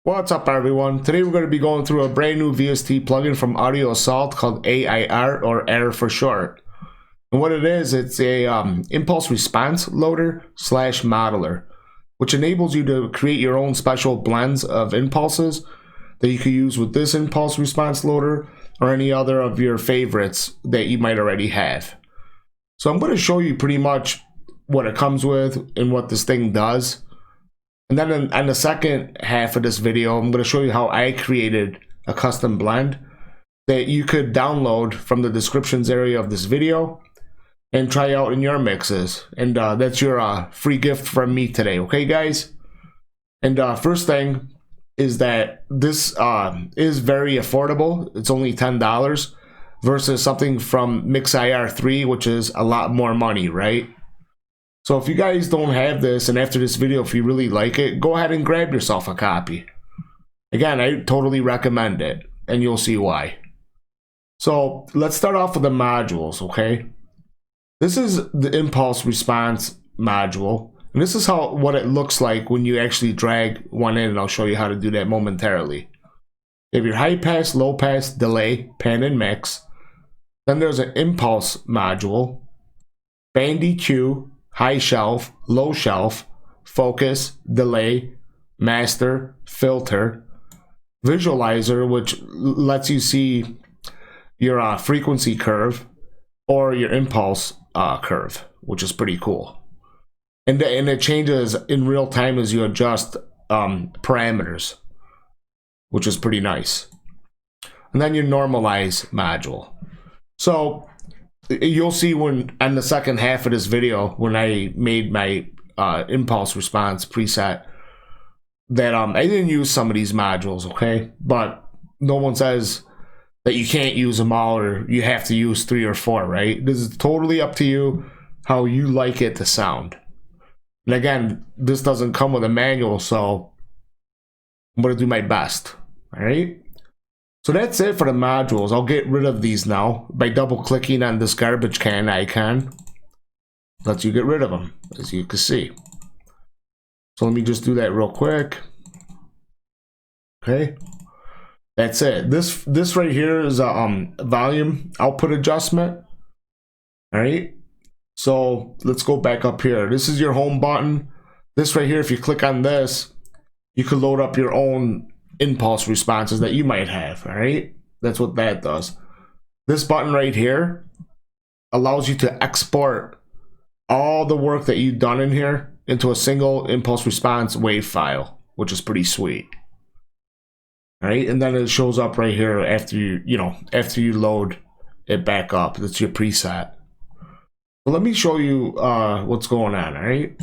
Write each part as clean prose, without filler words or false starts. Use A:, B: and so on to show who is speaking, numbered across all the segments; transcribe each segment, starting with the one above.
A: What's up, everyone? Today we're going to be going through a brand new VST plugin from Audio Assault called aIR, or aIR for short. And what it is, it's a impulse response loader slash modeler, which enables you to create your own special blends of impulses that you could use with this impulse response loader or any other of your favorites that you might already have. So I'm going to show you pretty much what it comes with and what this thing does. And then in the second half of this video, I'm going to show you how I created a custom blend that you could download from the descriptions area of this video and try out in your mixes. And that's your free gift from me today, okay, guys? And first thing is that this is very affordable. It's only $10 versus something from aIR 3, which is a lot more money, right? So if you guys don't have this, and after this video, if you really like it, go ahead and grab yourself a copy. Again, I totally recommend it, and you'll see why. So let's start off with the modules, okay? This is the impulse response module, and this is what it looks like when you actually drag one in, and I'll show you how to do that momentarily. You have your high pass, low pass, delay, pan and mix. Then there's an impulse module, band EQ, high shelf, low shelf, focus, delay, master, filter, visualizer, which lets you see your frequency curve or your impulse curve, which is pretty cool. And it changes in real time as you adjust parameters, which is pretty nice. And then your normalize module. So you'll see when on the second half of this video, when I made my impulse response preset, that I didn't use some of these modules, okay? But no one says that you can't use them all or you have to use 3 or 4, right? This is totally up to you how you like it to sound. And again, this doesn't come with a manual, so I'm gonna do my best, all right? So that's it for the modules. I'll get rid of these now by double clicking on this garbage can icon. Lets you get rid of them, as you can see. So let me just do that real quick. Okay, that's it. This right here is a volume output adjustment. All right, so let's go back up here. This is your home button. This right here, if you click on this, you can load up your own impulse responses that you might have. All right, that's what that does. This button right here allows you to export all the work that you've done in here into a single impulse response wave file, which is pretty sweet. All right, and then it shows up right here after you load it back up. That's your preset. Well, let me show you what's going on. All right,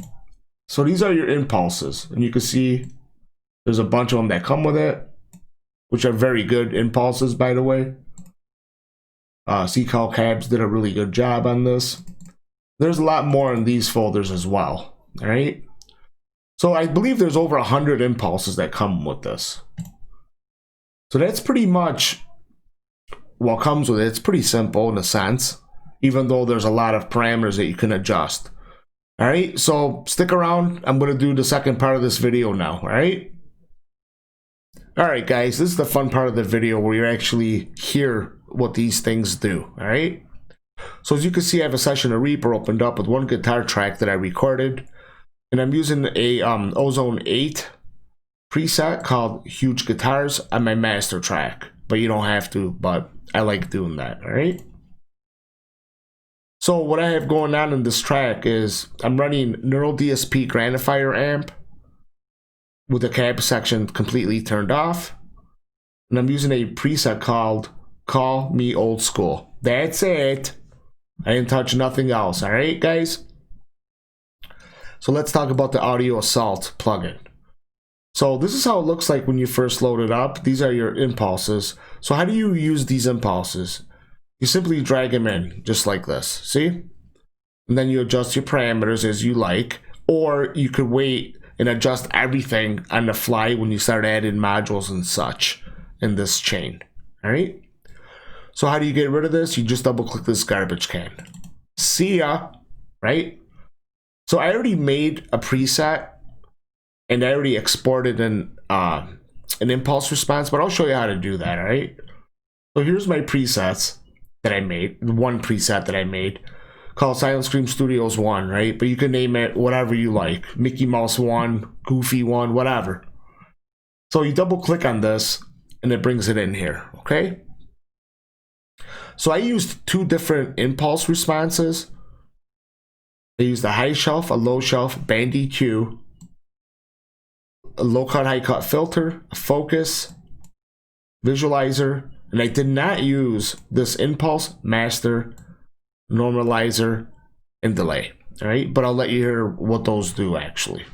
A: so these are your impulses, and you can see there's a bunch of them that come with it, which are very good impulses, by the way. CCAL Cabs did a really good job on this. There's a lot more in these folders as well, all right? So I believe there's over 100 impulses that come with this. So that's pretty much what comes with it. It's pretty simple in a sense, even though there's a lot of parameters that you can adjust. All right, so stick around. I'm gonna do the second part of this video now, all right? Alright guys, this is the fun part of the video where you actually hear what these things do, alright? So as you can see, I have a session of Reaper opened up with one guitar track that I recorded, and I'm using a Ozone 8 preset called Huge Guitars on my master track, but you don't have to, but I like doing that, alright? So what I have going on in this track is I'm running Neural DSP Grandifier amp with the cab section completely turned off, and I'm using a preset called Call Me Old School. That's it. I didn't touch nothing else. All right, guys. So let's talk about the Audio Assault plugin. So this is how it looks like when you first load it up. These are your impulses. So how do you use these impulses? You simply drag them in just like this. See? And then you adjust your parameters as you like, or you could wait and adjust everything on the fly when you start adding modules and such in this chain. All right, so how do you get rid of this? You just double click this garbage can. See ya, right? So I already made a preset and I already exported in an impulse response, but I'll show you how to do that. All right. So here's my presets that I made. One preset that I made called Silent Scream Studios 1, right? But you can name it whatever you like. Mickey Mouse 1, Goofy 1, whatever. So you double click on this and it brings it in here, okay? So I used two different impulse responses. I used a high shelf, a low shelf, band EQ, a low cut, high cut filter, a focus, visualizer, and I did not use this impulse, master, normalizer, and delay. All right, but I'll let you hear what those do actually.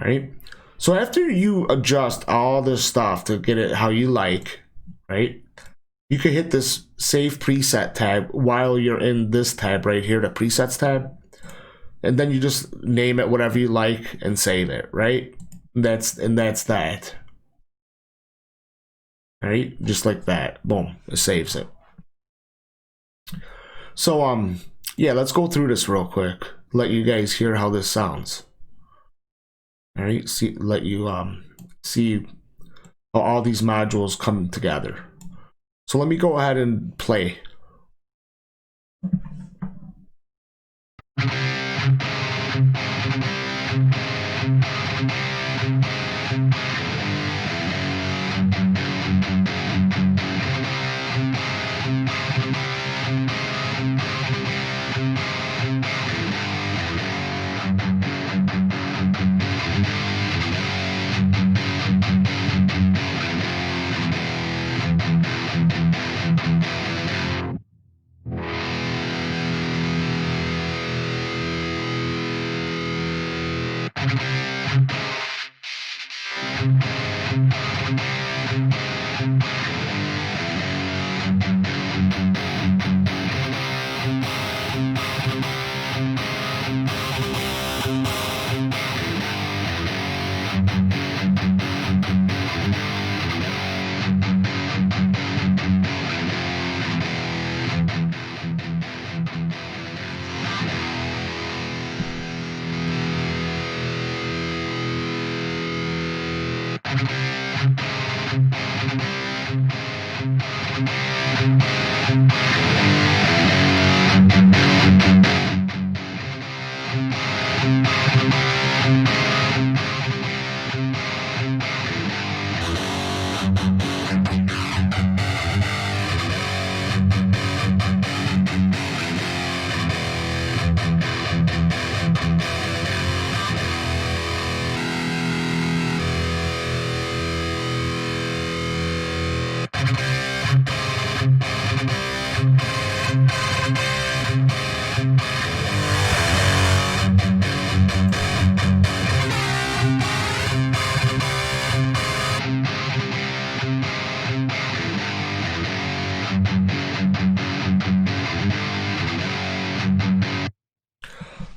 A: All right, so after you adjust all this stuff to get it how you like, right, you can hit this save preset tab while you're in this tab right here, the presets tab, and then you just name it whatever you like and save it, right? And that's that. All right, just like that. Boom, it saves it. So yeah, let's go through this real quick. Let you guys hear how this sounds. All right, let you see how all these modules come together. So let me go ahead and play.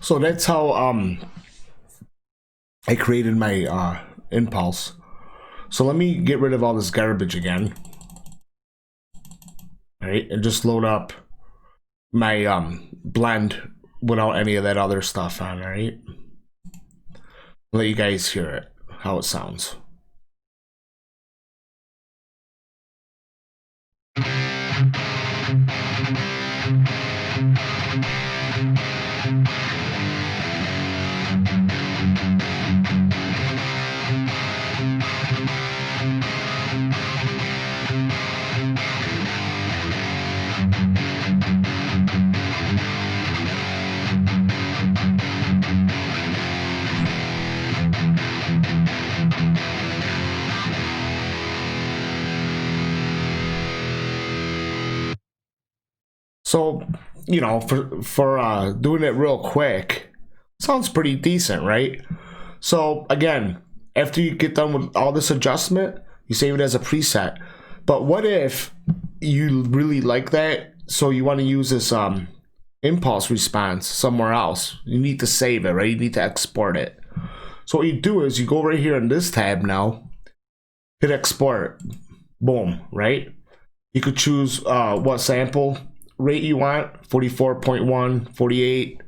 A: So that's how I created my impulse. So let me get rid of all this garbage again. All right, and just load up my blend without any of that other stuff on. All right, let you guys hear it, how it sounds. So, you know, for doing it real quick, sounds pretty decent, right? So again, after you get done with all this adjustment, you save it as a preset. But what if you really like that, so you want to use this impulse response somewhere else? You need to save it, right? You need to export it. So what you do is you go right here in this tab now, hit export, boom, right? You could choose what sample rate you want, 44.1, 48,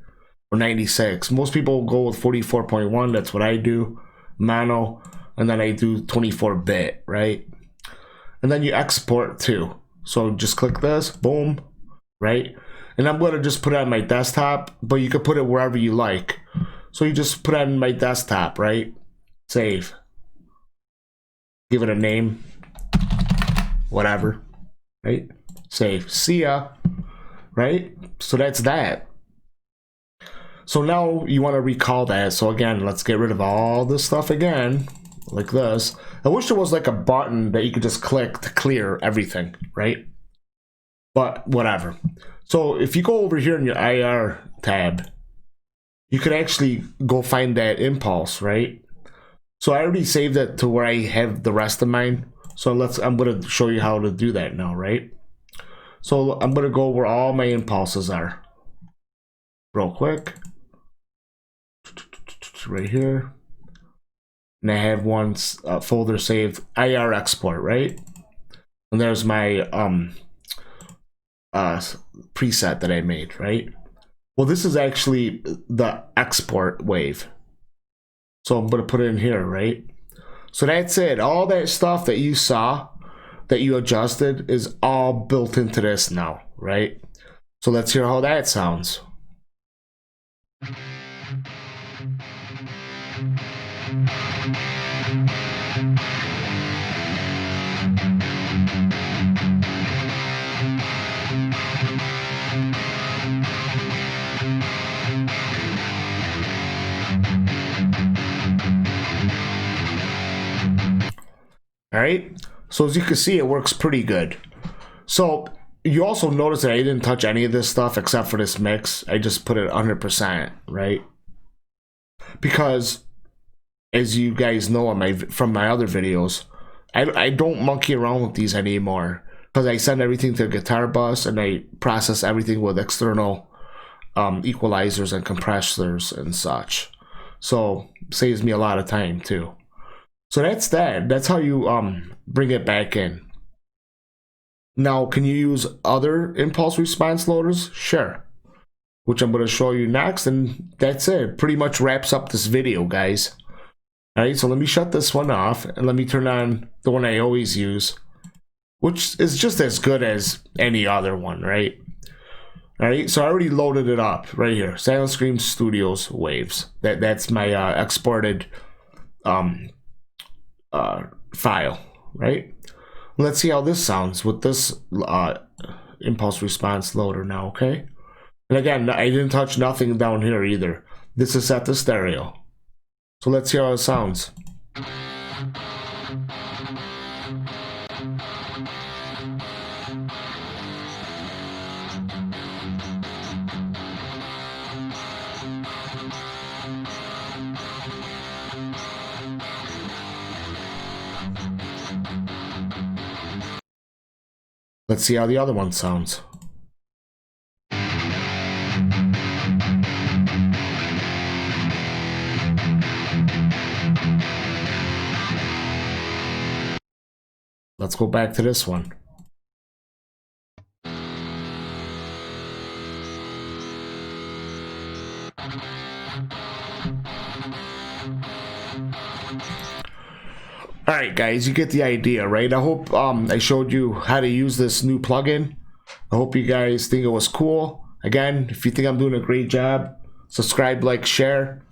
A: or 96. Most people go with 44.1, that's what I do, mono. and then I do 24-bit, right? And then you export too. So just click this, boom, right? And I'm gonna just put it on my desktop, but you can put it wherever you like. So you just put it on my desktop, right? Save. Give it a name, whatever, right? Save. See ya, right? So that's that. So now you want to recall that. So again, let's get rid of all this stuff again, like this. I wish there was like a button that you could just click to clear everything, right? But whatever. So if you go over here in your aIR tab, you could actually go find that impulse, right? So I already saved it to where I have the rest of mine. So I'm gonna show you how to do that now, right? So I'm gonna go where all my impulses are real quick. Right here. And I have one folder saved, aIR export, right? And there's my preset that I made, right? Well, this is actually the export wave. So I'm gonna put it in here, right? So that's it. All that stuff that you saw, that you adjusted, is all built into this now, right? So let's hear how that sounds. All right, so as you can see, it works pretty good. So you also notice that I didn't touch any of this stuff except for this mix. I just put it 100%, right? Because as you guys know from my other videos, I don't monkey around with these anymore, because I send everything to a guitar bus and I process everything with external equalizers and compressors and such. So saves me a lot of time too. So that's that. That's how you bring it back in. Now, can you use other impulse response loaders? Sure. Which I'm going to show you next, and that's it. Pretty much wraps up this video, guys. Alright, so let me shut this one off, and let me turn on the one I always use, which is just as good as any other one, right? Alright, so I already loaded it up right here. Silent Scream Studios Waves. That's my exported file, right? Let's see how this sounds with this impulse response loader now, okay? And again, I didn't touch nothing down here either. This is set to stereo. So let's hear how it sounds. Let's see how the other one sounds. Let's go back to this one. Alright guys, you get the idea, right? I hope I showed you how to use this new plugin. I hope you guys think it was cool. Again, if you think I'm doing a great job, subscribe, like, share.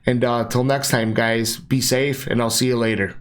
A: And till next time guys, be safe and I'll see you later.